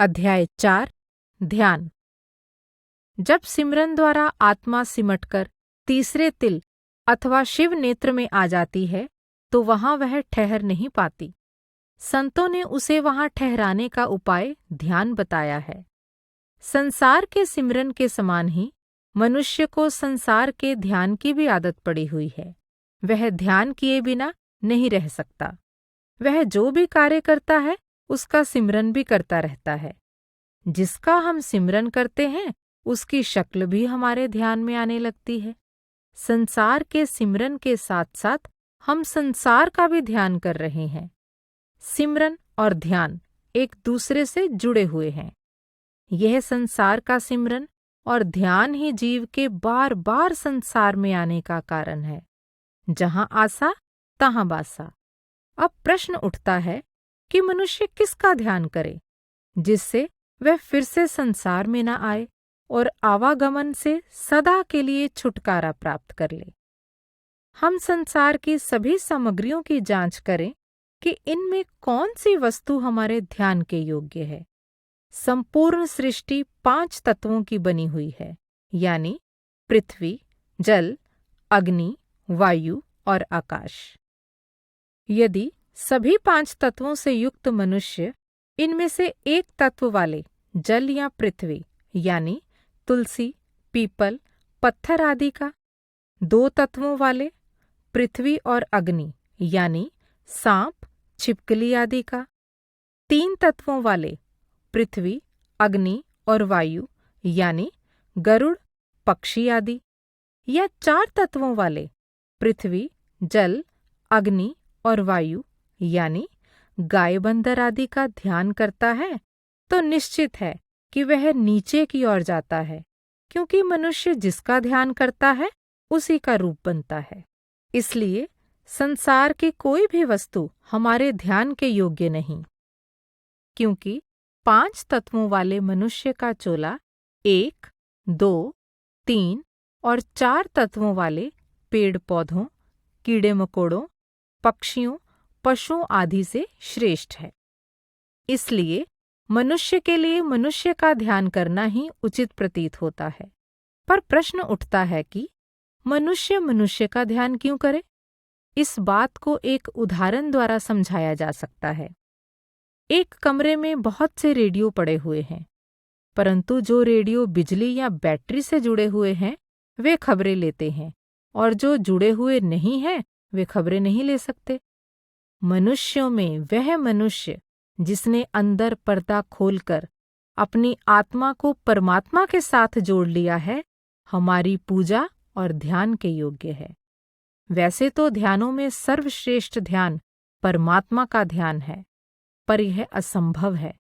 अध्याय 4 ध्यान। जब सिमरन द्वारा आत्मा सिमटकर तीसरे तिल अथवा शिव नेत्र में आ जाती है तो वहां वह ठहर नहीं पाती। संतों ने उसे वहां ठहराने का उपाय ध्यान बताया है। संसार के सिमरन के समान ही मनुष्य को संसार के ध्यान की भी आदत पड़ी हुई है। वह ध्यान किए बिना नहीं रह सकता। वह जो भी कार्य करता है उसका सिमरन भी करता रहता है। जिसका हम सिमरन करते हैं उसकी शक्ल भी हमारे ध्यान में आने लगती है। संसार के सिमरन के साथ साथ हम संसार का भी ध्यान कर रहे हैं। सिमरन और ध्यान एक दूसरे से जुड़े हुए हैं। यह संसार का सिमरन और ध्यान ही जीव के बार बार संसार में आने का कारण है। जहां आसा तहां बासा। अब प्रश्न उठता है कि मनुष्य किसका ध्यान करे जिससे वह फिर से संसार में न आए और आवागमन से सदा के लिए छुटकारा प्राप्त कर ले। हम संसार की सभी सामग्रियों की जांच करें कि इनमें कौन सी वस्तु हमारे ध्यान के योग्य है। संपूर्ण सृष्टि 5 तत्वों की बनी हुई है, यानी पृथ्वी, जल, अग्नि, वायु और आकाश। यदि सभी 5 तत्वों से युक्त मनुष्य इनमें से एक तत्व वाले जल या पृथ्वी यानी तुलसी, पीपल, पत्थर आदि का, 2 तत्वों वाले पृथ्वी और अग्नि यानी सांप, छिपकली आदि का, 3 तत्वों वाले पृथ्वी, अग्नि और वायु यानी गरुड़, पक्षी आदि, या 4 तत्वों वाले पृथ्वी, जल, अग्नि और वायु यानी गाय, बंदर आदि का ध्यान करता है तो निश्चित है कि वह नीचे की ओर जाता है, क्योंकि मनुष्य जिसका ध्यान करता है उसी का रूप बनता है। इसलिए संसार की कोई भी वस्तु हमारे ध्यान के योग्य नहीं, क्योंकि 5 तत्वों वाले मनुष्य का चोला 1, 2, 3 और 4 तत्वों वाले पेड़ पौधों, कीड़े मकोड़ों, पक्षियों, पशुओं आदि से श्रेष्ठ है। इसलिए मनुष्य के लिए मनुष्य का ध्यान करना ही उचित प्रतीत होता है। पर प्रश्न उठता है कि मनुष्य मनुष्य का ध्यान क्यों करे? इस बात को एक उदाहरण द्वारा समझाया जा सकता है। एक कमरे में बहुत से रेडियो पड़े हुए हैं, परंतु जो रेडियो बिजली या बैटरी से जुड़े हुए हैं वे खबरें लेते हैं, और जो जुड़े हुए नहीं हैं वे खबरें नहीं ले सकते। मनुष्यों में वह मनुष्य जिसने अंदर पर्दा खोलकर अपनी आत्मा को परमात्मा के साथ जोड़ लिया है, हमारी पूजा और ध्यान के योग्य है। वैसे तो ध्यानों में सर्वश्रेष्ठ ध्यान परमात्मा का ध्यान है, पर यह असंभव है,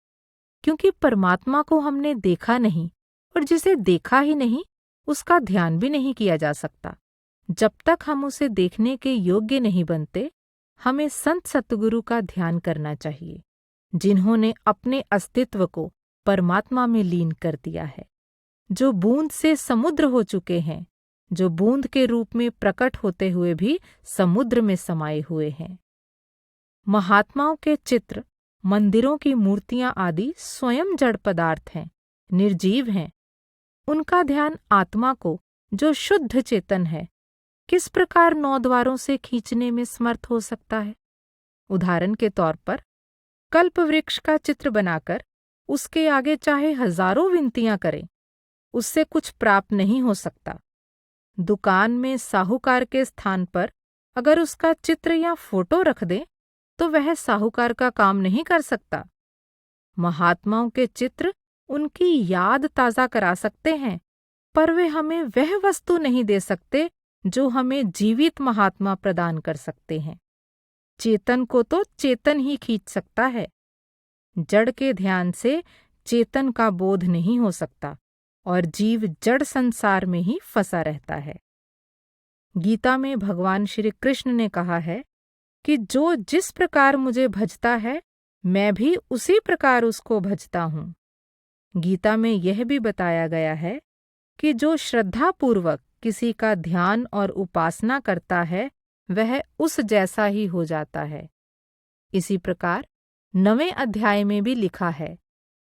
क्योंकि परमात्मा को हमने देखा नहीं, और जिसे देखा ही नहीं उसका ध्यान भी नहीं किया जा सकता। जब तक हम उसे देखने के योग्य नहीं बनते, हमें संत सतगुरु का ध्यान करना चाहिए, जिन्होंने अपने अस्तित्व को परमात्मा में लीन कर दिया है, जो बूंद से समुद्र हो चुके हैं, जो बूंद के रूप में प्रकट होते हुए भी समुद्र में समाये हुए हैं। महात्माओं के चित्र, मंदिरों की मूर्तियां आदि स्वयं जड़ पदार्थ हैं, निर्जीव हैं। उनका ध्यान आत्मा को, जो शुद्ध चेतन है, किस प्रकार 9 द्वारों से खींचने में समर्थ हो सकता है? उदाहरण के तौर पर कल्प वृक्ष का चित्र बनाकर उसके आगे चाहे हजारों विनतियां करें, उससे कुछ प्राप्त नहीं हो सकता। दुकान में साहूकार के स्थान पर अगर उसका चित्र या फोटो रख दें तो वह साहूकार का काम नहीं कर सकता। महात्माओं के चित्र उनकी याद ताज़ा करा सकते हैं, पर वे हमें वह वस्तु नहीं दे सकते जो हमें जीवित महात्मा प्रदान कर सकते हैं। चेतन को तो चेतन ही खींच सकता है। जड़ के ध्यान से चेतन का बोध नहीं हो सकता और जीव जड़ संसार में ही फंसा रहता है। गीता में भगवान श्री कृष्ण ने कहा है कि जो जिस प्रकार मुझे भजता है, मैं भी उसी प्रकार उसको भजता हूँ। गीता में यह भी बताया गया है कि जो श्रद्धापूर्वक किसी का ध्यान और उपासना करता है वह उस जैसा ही हो जाता है। इसी प्रकार 9वें अध्याय में भी लिखा है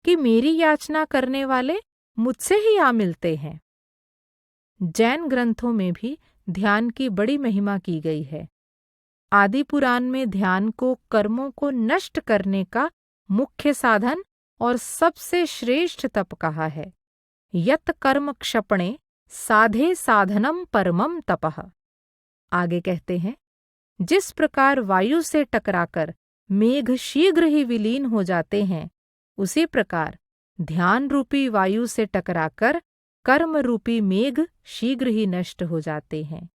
कि मेरी याचना करने वाले मुझसे ही आ मिलते हैं। जैन ग्रंथों में भी ध्यान की बड़ी महिमा की गई है। आदि पुराण में ध्यान को कर्मों को नष्ट करने का मुख्य साधन और सबसे श्रेष्ठ तप कहा है। यत कर्म क्षपणे साधे साधनम परमम तपः। आगे कहते हैं, जिस प्रकार वायु से टकराकर मेघ शीघ्र ही विलीन हो जाते हैं, उसी प्रकार ध्यान रूपी वायु से टकराकर कर्म रूपी मेघ शीघ्र ही नष्ट हो जाते हैं।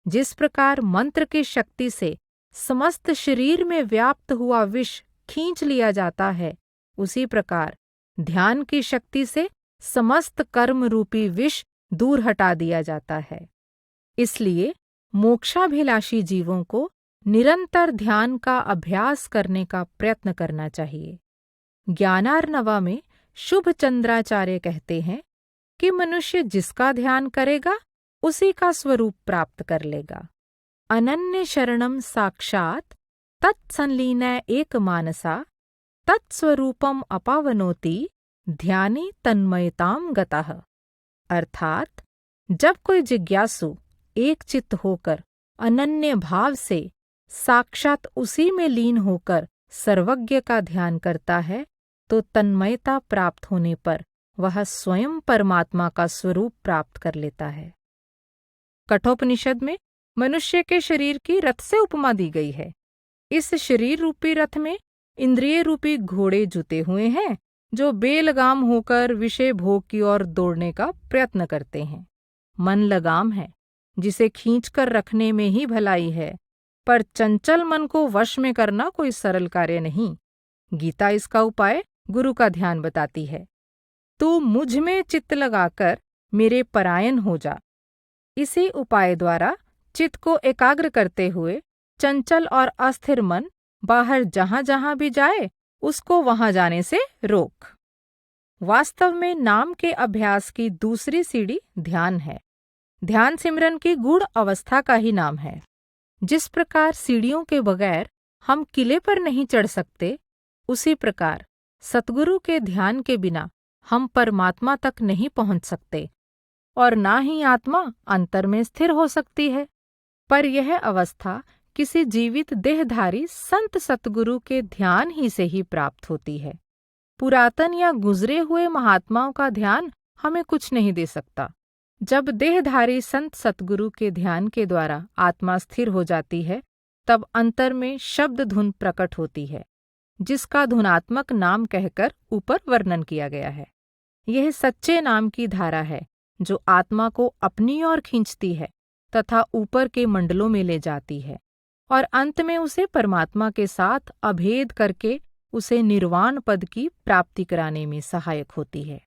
जिस प्रकार मंत्र की शक्ति से समस्त शरीर में व्याप्त हुआ विष खींच लिया जाता है, उसी प्रकार ध्यान की शक्ति से समस्त कर्म रूपी विष दूर हटा दिया जाता है। इसलिए मोक्षाभिलाषी जीवों को निरंतर ध्यान का अभ्यास करने का प्रयत्न करना चाहिए। ज्ञानार्णवा में शुभ चंद्राचार्य कहते हैं कि मनुष्य जिसका ध्यान करेगा उसी का स्वरूप प्राप्त कर लेगा। अनन्य शरणम साक्षात तत्संलीनः एक मानसा तत्स्वरूपम अपावनोति ध्याने तन्मयताम गतः। अर्थात जब कोई जिज्ञासु एक चित्त होकर अनन्य भाव से साक्षात उसी में लीन होकर सर्वज्ञ का ध्यान करता है, तो तन्मयता प्राप्त होने पर वह स्वयं परमात्मा का स्वरूप प्राप्त कर लेता है। कठोपनिषद में मनुष्य के शरीर की रथ से उपमा दी गई है। इस शरीर रूपी रथ में इंद्रिय रूपी घोड़े जुते हुए हैं, जो बेलगाम होकर विषय भोग की ओर दौड़ने का प्रयत्न करते हैं। मन लगाम है, जिसे खींचकर रखने में ही भलाई है, पर चंचल मन को वश में करना कोई सरल कार्य नहीं। गीता इसका उपाय गुरु का ध्यान बताती है। तू मुझ में चित्त लगाकर मेरे परायण हो जा। इसी उपाय द्वारा चित्त को एकाग्र करते हुए चंचल और अस्थिर मन बाहर जहां जहां भी जाए, उसको वहां जाने से रोक। वास्तव में नाम के अभ्यास की दूसरी सीढ़ी ध्यान है। ध्यान सिमरन की गूढ़ अवस्था का ही नाम है। जिस प्रकार सीढ़ियों के बगैर हम किले पर नहीं चढ़ सकते, उसी प्रकार सतगुरु के ध्यान के बिना हम परमात्मा तक नहीं पहुंच सकते, और ना ही आत्मा अंतर में स्थिर हो सकती है। पर यह अवस्था किसी जीवित देहधारी संत सतगुरु के ध्यान ही से ही प्राप्त होती है। पुरातन या गुजरे हुए महात्माओं का ध्यान हमें कुछ नहीं दे सकता। जब देहधारी संत सतगुरु के ध्यान के द्वारा आत्मा स्थिर हो जाती है, तब अंतर में शब्द धुन प्रकट होती है, जिसका धुनात्मक नाम कहकर ऊपर वर्णन किया गया है। यह सच्चे नाम की धारा है, जो आत्मा को अपनी ओर खींचती है तथा ऊपर के मंडलों में ले जाती है, और अंत में उसे परमात्मा के साथ अभेद करके उसे निर्वाण पद की प्राप्ति कराने में सहायक होती है।